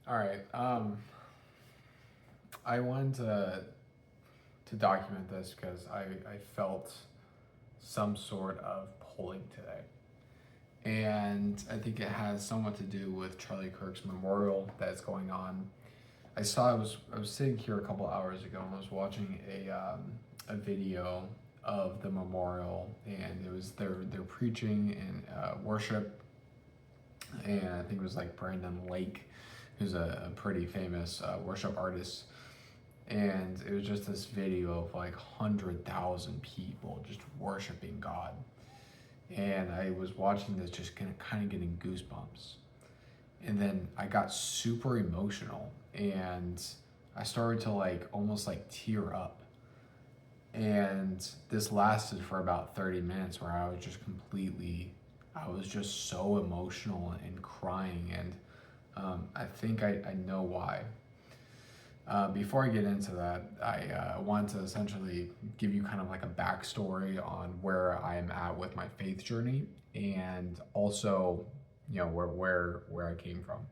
All right. I wanted to document this because I felt some sort of pulling today. And I think it has somewhat to do with Charlie Kirk's memorial that's going on. I was sitting here a couple hours ago and I was watching a video of the memorial, and it was they're preaching and worship, and I think it was like Brandon Lake, who's a pretty famous worship artist, and it was just this video of like 100,000 people just worshiping God, and I was watching this just kind of getting goosebumps, and then I got super emotional, and I started to like almost like tear up, and this lasted for about 30 minutes where I was just so emotional and crying, and I think I know why. Before I get into that, I want to essentially give you kind of like a backstory on where I am at with my faith journey, and also, where I came from.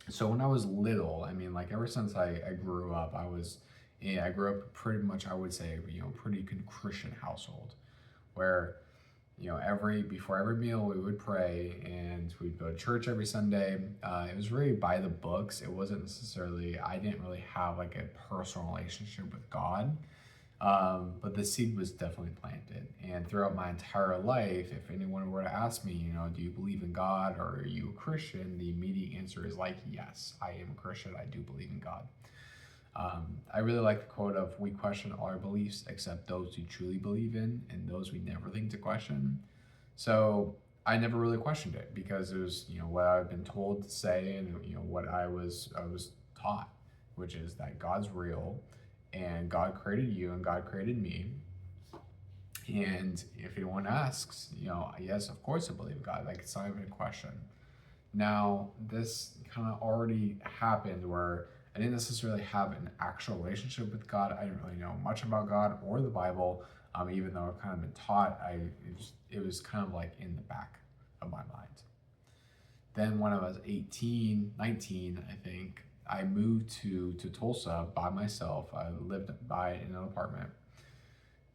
So when I was little, I mean, like ever since I grew up, I grew up pretty much, I would say, pretty Christian household, where every before every meal we would pray and we'd go to church every Sunday. It was really by the books. It wasn't necessarily, I didn't really have like a personal relationship with God, but the seed was definitely planted. And throughout my entire life, if anyone were to ask me, do you believe in God or are you a Christian, the immediate answer is like, yes, I am a Christian. I do believe in God. I really like the quote of, we question all our beliefs except those we truly believe in, and those we never think to question. So I never really questioned it because it was, what I've been told to say, and what I was taught, which is that God's real, and God created you and God created me. And if anyone asks, yes, of course I believe in God. Like, it's not even a question. Now, this kind of already happened where I didn't necessarily have an actual relationship with God. I didn't really know much about God or the Bible, even though I've kind of been taught. It was kind of like in the back of my mind. Then when I was 18, 19, I think, I moved to Tulsa by myself. I lived by in an apartment.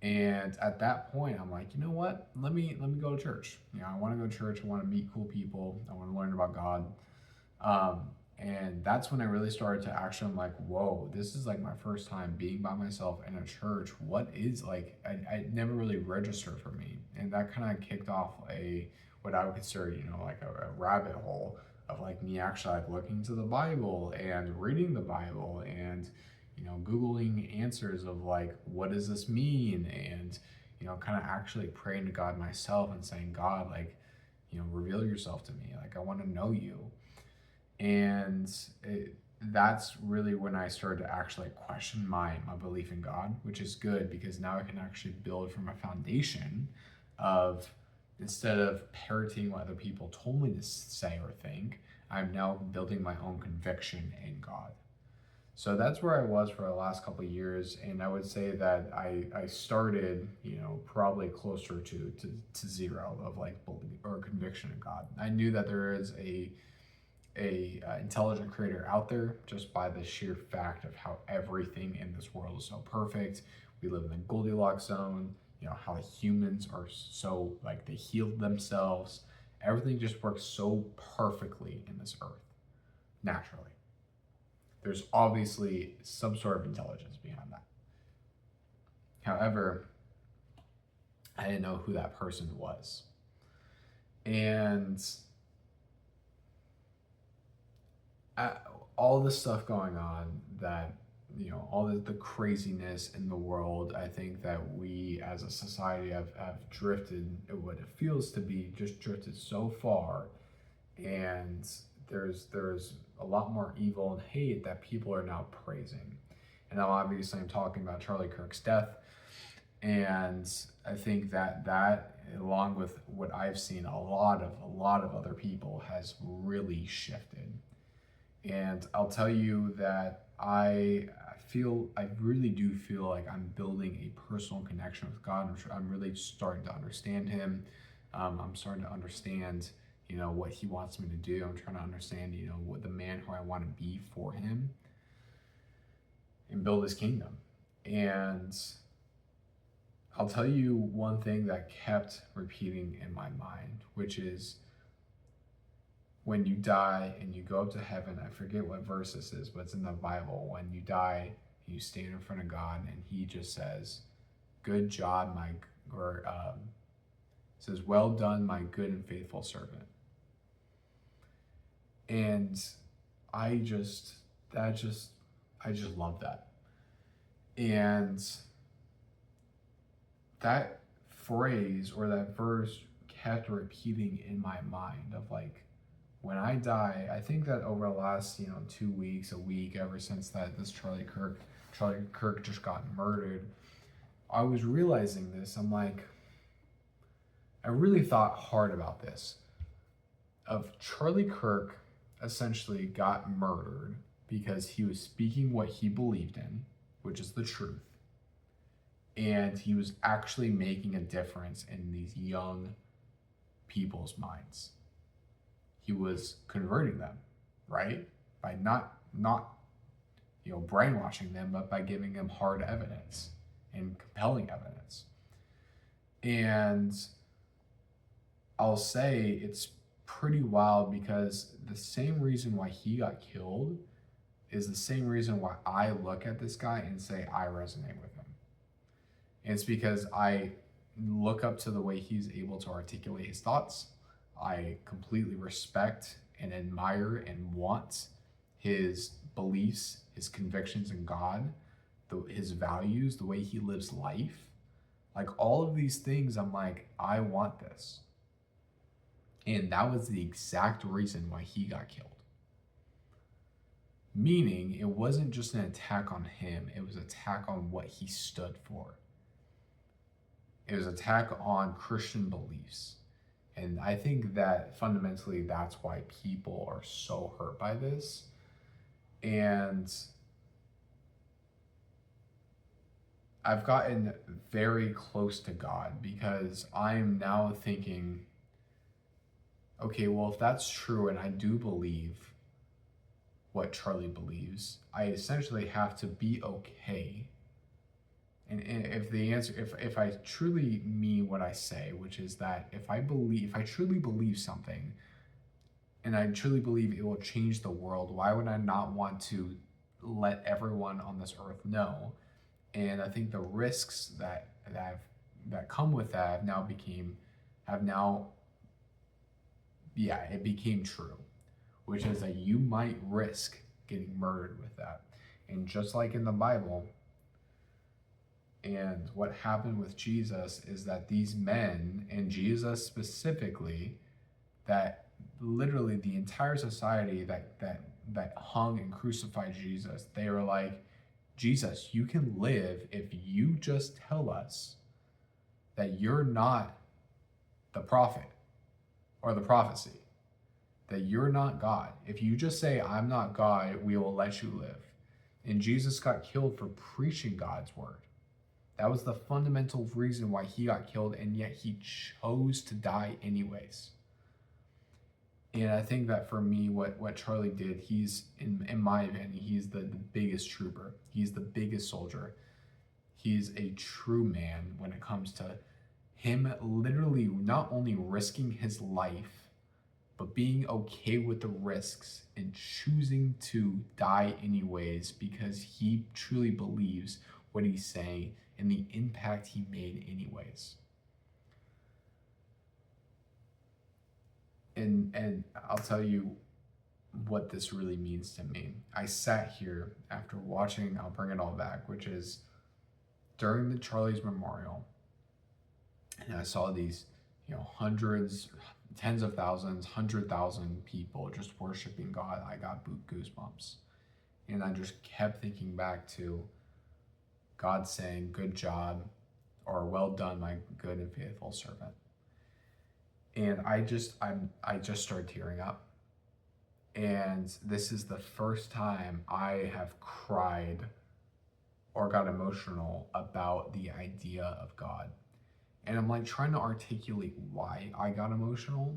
And at that point, I'm like, you know what? Let me go to church. I want to go to church. I want to meet cool people. I want to learn about God. Um, and that's when I really started to actually, I'm like, whoa, this is like my first time being by myself in a church. What is like, I never really registered for me. And that kind of kicked off what I would consider, like a rabbit hole of like me actually like looking to the Bible and reading the Bible and, Googling answers of like, what does this mean? And, kind of actually praying to God myself and saying, God, like, reveal yourself to me. Like, I want to know you. And that's really when I started to actually question my belief in God, which is good because now I can actually build from a foundation of, instead of parroting what other people told me to say or think, I'm now building my own conviction in God. So that's where I was for the last couple of years, and I would say that I started, probably closer to zero of like belief or conviction in God. I knew that there is a intelligent creator out there just by the sheer fact of how everything in this world is so perfect. We live in the Goldilocks zone. How the humans are so like they healed themselves. Everything just works so perfectly in this earth naturally. There's obviously some sort of intelligence behind that. However, I didn't know who that person was. And I, all the stuff going on that, all the craziness in the world, I think that we as a society have drifted, what it feels to be just drifted so far. And there's a lot more evil and hate that people are now praising. And now obviously I'm talking about Charlie Kirk's death. And I think that along with what I've seen a lot of other people has really shifted. And I'll tell you that I really do feel like I'm building a personal connection with God. I'm really starting to understand Him. I'm starting to understand, what he wants me to do. I'm trying to understand, what the man who I want to be for him and build his kingdom. And I'll tell you one thing that kept repeating in my mind, which is when you die and you go up to heaven. I forget what verse this is, but it's in the Bible. When you die, you stand in front of God and he just says, good job, says, well done, my good and faithful servant. And I just love that. And that phrase or that verse kept repeating in my mind of like, when I die, I think that over the last, 2 weeks, a week, ever since this Charlie Kirk just got murdered, I was realizing this. I'm like, I really thought hard about this. Of Charlie Kirk essentially got murdered because he was speaking what he believed in, which is the truth. And he was actually making a difference in these young people's minds. He was converting them, right? By not brainwashing them, but by giving them hard evidence and compelling evidence. And I'll say it's pretty wild because the same reason why he got killed is the same reason why I look at this guy and say I resonate with him. And it's because I look up to the way he's able to articulate his thoughts. I completely respect and admire and want his beliefs, his convictions in God, his values, the way he lives life. Like all of these things, I'm like, I want this. And that was the exact reason why he got killed. Meaning it wasn't just an attack on him, it was an attack on what he stood for. It was an attack on Christian beliefs. And I think that fundamentally that's why people are so hurt by this. And I've gotten very close to God because I'm now thinking, okay, well, if that's true and I do believe what Charlie believes, I essentially have to be okay. And if the answer, if I truly mean what I say, which is that if I truly believe something and I truly believe it will change the world, why would I not want to let everyone on this earth know? And I think the risks that come with that it became true, which is that you might risk getting murdered with that. And just like in the Bible, and what happened with Jesus is that these men, and Jesus specifically, that literally the entire society that hung and crucified Jesus, they were like, Jesus, you can live if you just tell us that you're not the prophet or the prophecy, that you're not God. If you just say, I'm not God, we will let you live. And Jesus got killed for preaching God's word. That was the fundamental reason why he got killed, and yet he chose to die anyways. And I think that for me, what Charlie did, he's, in my opinion, he's the biggest trooper. He's the biggest soldier. He's a true man when it comes to him literally not only risking his life, but being okay with the risks and choosing to die anyways because he truly believes what he's saying and the impact he made anyways. And I'll tell you what this really means to me. I sat here after watching I'll Bring It All Back, which is during the Charlie's memorial, and I saw these, hundreds, tens of thousands, 100,000 people just worshiping God. I got goosebumps. And I just kept thinking back to God saying, good job, or well done, my good and faithful servant. And I just started tearing up. And this is the first time I have cried or got emotional about the idea of God. And I'm like trying to articulate why I got emotional.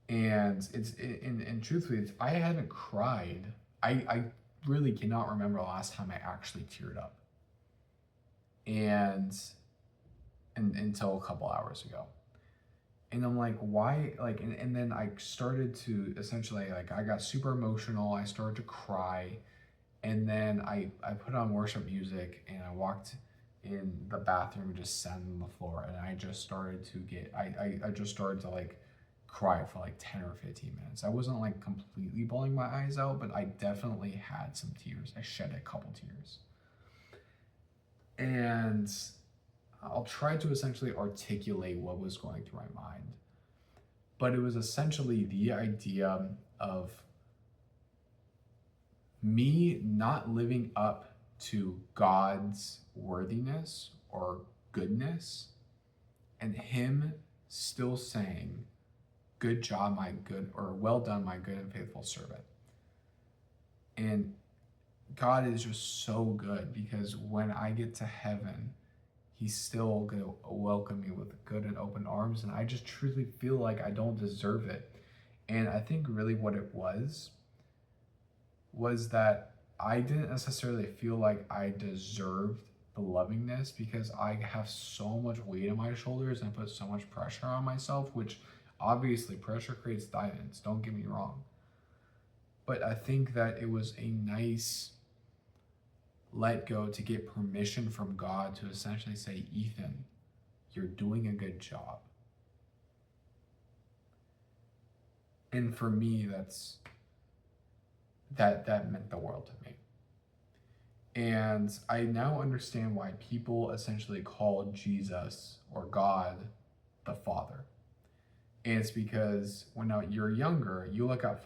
And and truthfully, I hadn't cried. I really cannot remember the last time I actually teared up. And until a couple hours ago. And I'm like, why? Like, and then I started to essentially, like, I got super emotional. I started to cry. And then I put on worship music and I walked in the bathroom and just sat on the floor. And I just started to I just started to like cry for like 10 or 15 minutes. I wasn't like completely bawling my eyes out, but I definitely had some tears. I shed a couple tears. And I'll try to essentially articulate what was going through my mind. But it was essentially the idea of me not living up to God's worthiness or goodness, and Him still saying, "Good job, my good," or "Well done, my good and faithful servant." And God is just so good, because when I get to heaven, He's still going to welcome me with good and open arms. And I just truly feel like I don't deserve it. And I think really what it was that I didn't necessarily feel like I deserved the lovingness, because I have so much weight on my shoulders and put so much pressure on myself, which obviously pressure creates diamonds, don't get me wrong. But I think that it was a nice let go to get permission from God to essentially say, Ethan, you're doing a good job. And for me, that meant the world to me. And I now understand why people essentially call Jesus or God the Father. And it's because when you're younger, you look at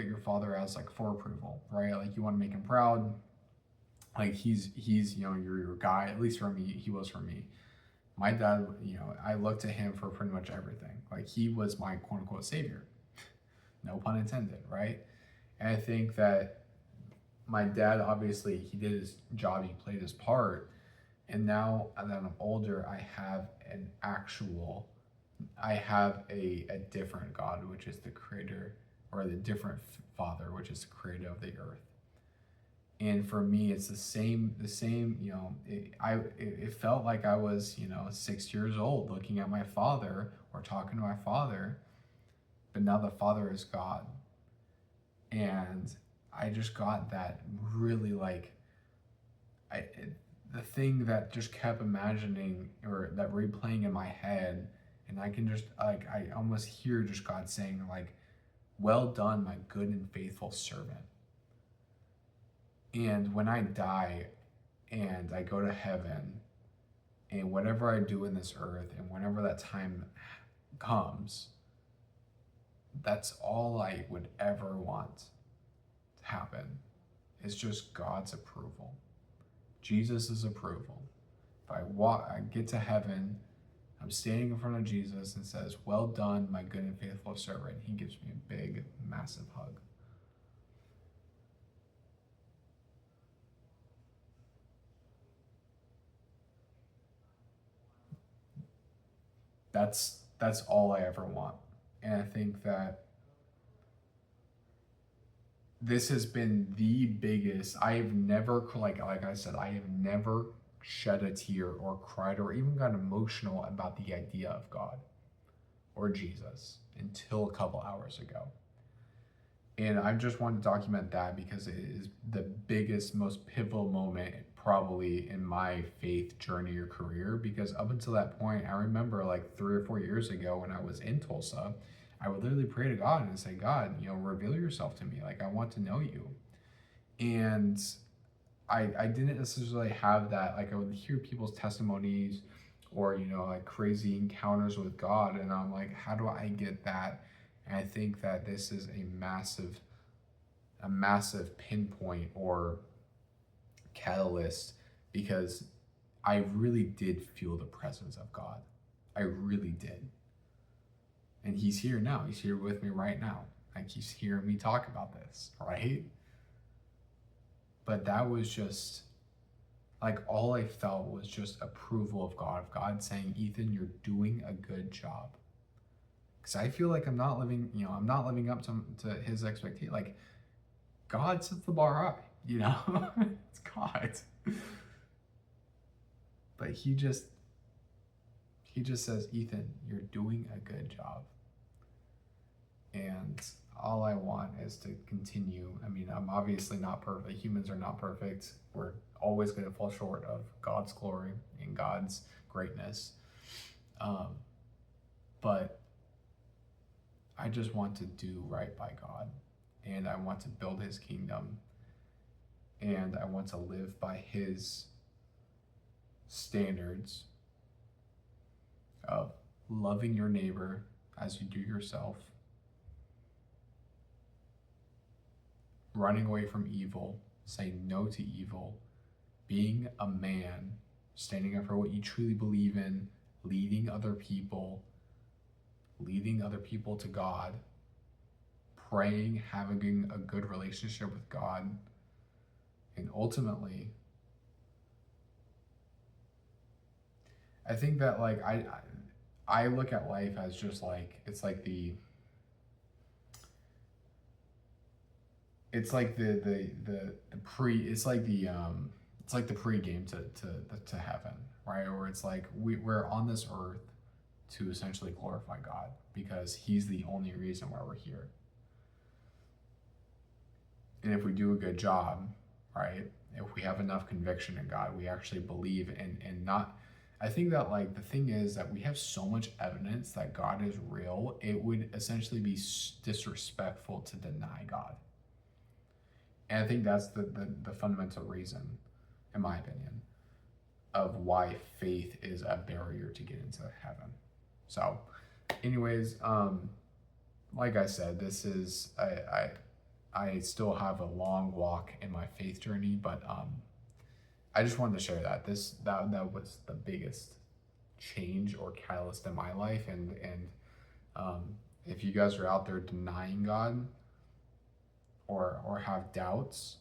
your father as like for approval, right? Like you want to make him proud. Like he's your guy. At least for me, he was for me. My dad, I looked to him for pretty much everything. Like he was my quote unquote savior. No pun intended, right? And I think that my dad, obviously, he did his job, he played his part. And now that I'm older, I have a different God, which is the creator, or the different Father, which is the creator of the earth. And for me, it's the same, it felt like I was, 6 years old looking at my father or talking to my father, but now the Father is God. And I just got that really the thing that just kept imagining, or that replaying in my head. And I can just I almost hear just God saying like, well done, my good and faithful servant. And when I die and I go to heaven, and whatever I do in this earth, and whenever that time comes, that's all I would ever want to happen. It's just God's approval, Jesus' approval. If I get to heaven, I'm standing in front of Jesus and says, well done, my good and faithful servant. He gives me a big, massive hug. That's all I ever want. And I think that this has been the biggest. I have never, like I said, I have never shed a tear or cried or even got emotional about the idea of God or Jesus until a couple hours ago. And I just want to document that because it is the biggest, most pivotal moment probably in my faith journey or career. Because up until that point, I remember like 3 or 4 years ago when I was in Tulsa, I would literally pray to God and say, God, reveal yourself to me. Like, I want to know you. And I didn't necessarily have that. Like, I would hear people's testimonies or, like crazy encounters with God. And I'm like, how do I get that? And I think that this is a massive pinpoint or catalyst, because I really did feel the presence of God. I really did. And he's here now. He's here with me right now. Like, he's hearing me talk about this, right? But that was just, like, all I felt was just approval of God saying, Ethan, you're doing a good job. because I feel like I'm not living up to his expectation. Like, God sets the bar high, it's God. But he just says, Ethan, you're doing a good job. And all I want is to continue. I mean, I'm obviously not perfect. Humans are not perfect. We're always going to fall short of God's glory and God's greatness. But I just want to do right by God. And I want to build his kingdom. And I want to live by his standards of loving your neighbor as you do yourself, running away from evil, saying no to evil, being a man, standing up for what you truly believe in, leading other people to God, praying, having a good relationship with God, and ultimately, I think that like I look at life as just like it's like the pregame to heaven, right? Or it's like we're on this earth to essentially glorify God because he's the only reason why we're here. And if we do a good job, right? If we have enough conviction in God, we actually believe and not. I think that like the thing is that we have so much evidence that God is real, it would essentially be disrespectful to deny God. And I think that's the fundamental reason, in my opinion, of why faith is a barrier to get into heaven. So, anyways, like I said, this is I still have a long walk in my faith journey, but I just wanted to share that that was the biggest change or catalyst in my life, and if you guys are out there denying God or have doubts,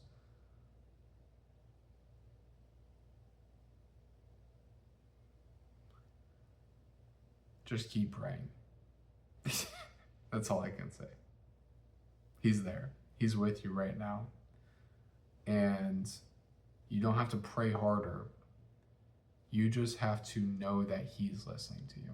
just keep praying. That's all I can say. He's there. He's with you right now. And you don't have to pray harder. You just have to know that he's listening to you.